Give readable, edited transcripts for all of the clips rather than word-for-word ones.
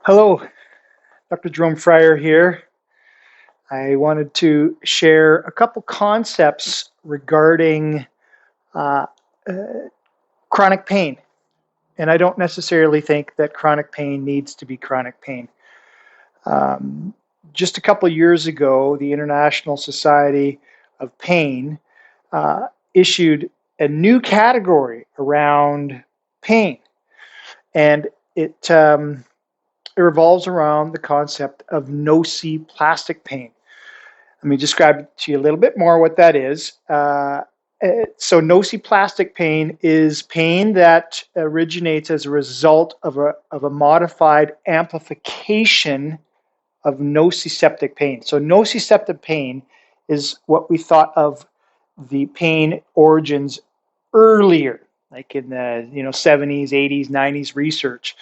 Hello, Dr. Jerome Fryer here. I wanted to share a couple concepts regarding uh, uh, chronic pain. And I don't necessarily think that chronic pain needs to be chronic pain. Um, just a couple of years ago, the International Society of Pain issued a new category around pain. And it revolves around the concept of nociplastic pain. Let me describe to you a little bit more what that is. So nociplastic pain is pain that originates as a result of a modified amplification of nociceptive pain. So nociceptive pain is what we thought of the pain origins earlier, like in the 70s, 80s, 90s research.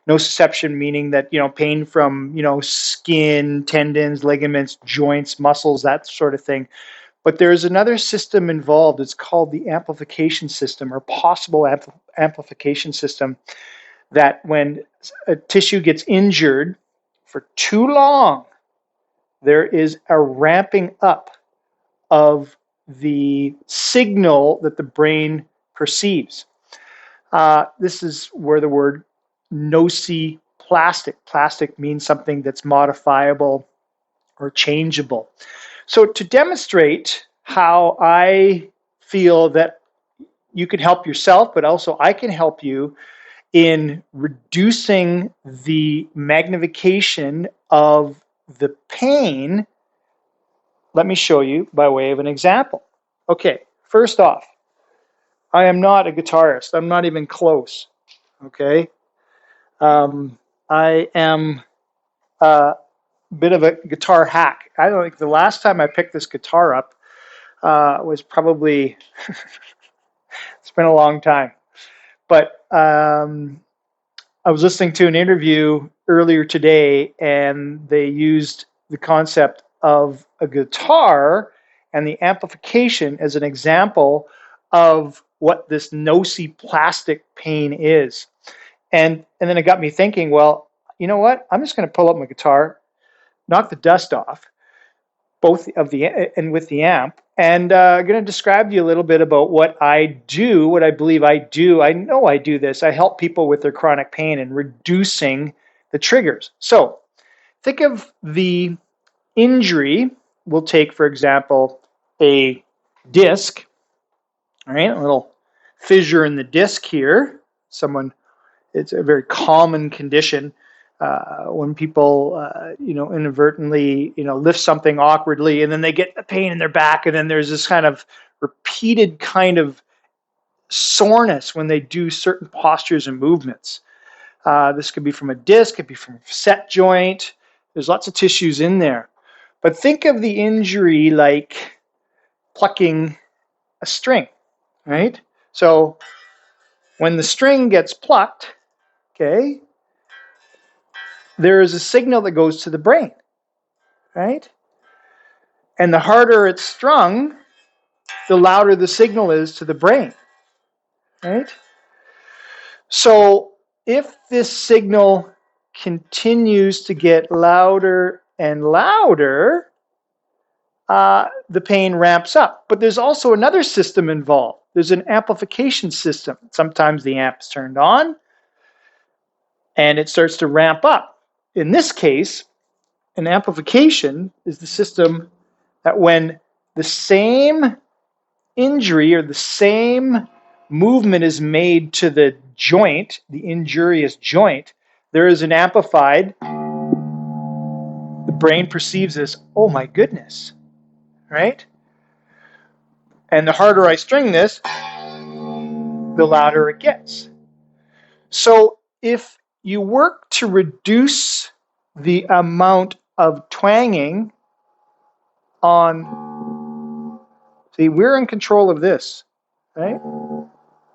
Nociception meaning that pain from skin, tendons, ligaments, joints, muscles, that sort of thing. But there's another system involved. It's called the amplification system or possible amplification system, that when a tissue gets injured for too long, there is a ramping up of the signal that the brain perceives. This is where the word nociplastic, plastic means something that's modifiable or changeable. So to demonstrate how I feel that you can help yourself, but also I can help you in reducing the magnification of the pain, let me show you by way of an example. Okay, first off, I am not a guitarist. I'm not even close. Okay. I am a bit of a guitar hack. I don't think the last time I picked this guitar up was probably, it's been a long time. But I was listening to an interview earlier today, and they used the concept of a guitar and the amplification as an example of what this nociplastic pain is. And then it got me thinking, well, you know what? I'm just going to pull up my guitar, knock the dust off, both of the and with the amp, and I'm going to describe to you a little bit about what I do, what I believe I do. I know I do this. I help people with their chronic pain and reducing the triggers. So think of the injury. We'll take, for example, a disc, all right, a little fissure in the disc here. It's a very common condition when people, inadvertently, lift something awkwardly, and then they get a pain in their back, and then there's this kind of repeated kind of soreness when they do certain postures and movements. This could be from a disc, could be from a facet joint. There's lots of tissues in there. But think of the injury like plucking a string, right? So when the string gets plucked, okay, there is a signal that goes to the brain, right? And the harder it's strung, the louder the signal is to the brain, right? So if this signal continues to get louder and louder, the pain ramps up. But there's also another system involved. There's an amplification system. Sometimes the amp's turned on and it starts to ramp up. In this case, an amplification is the system that when the same injury or the same movement is made to the joint, the injurious joint, there is an amplified, the brain perceives as, oh my goodness, right? And the harder I string this, the louder it gets. So if you work to reduce the amount of twanging on, see, we're in control of this, right?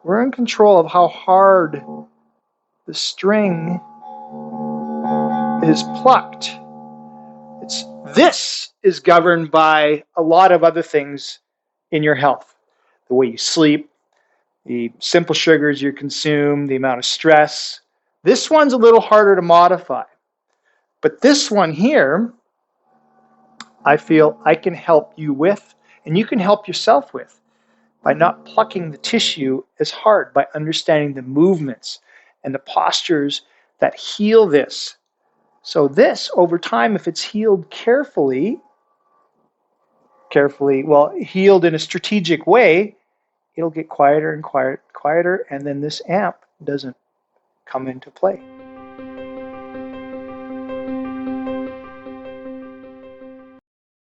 We're in control of how hard the string is plucked. This is governed by a lot of other things in your health. The way you sleep, the simple sugars you consume, the amount of stress. This one's a little harder to modify. But this one here, I feel I can help you with, and you can help yourself with, by not plucking the tissue as hard, by understanding the movements and the postures that heal this. So this, over time, if it's healed carefully, well, healed in a strategic way, it'll get quieter and quieter, and then this amp doesn't come into play.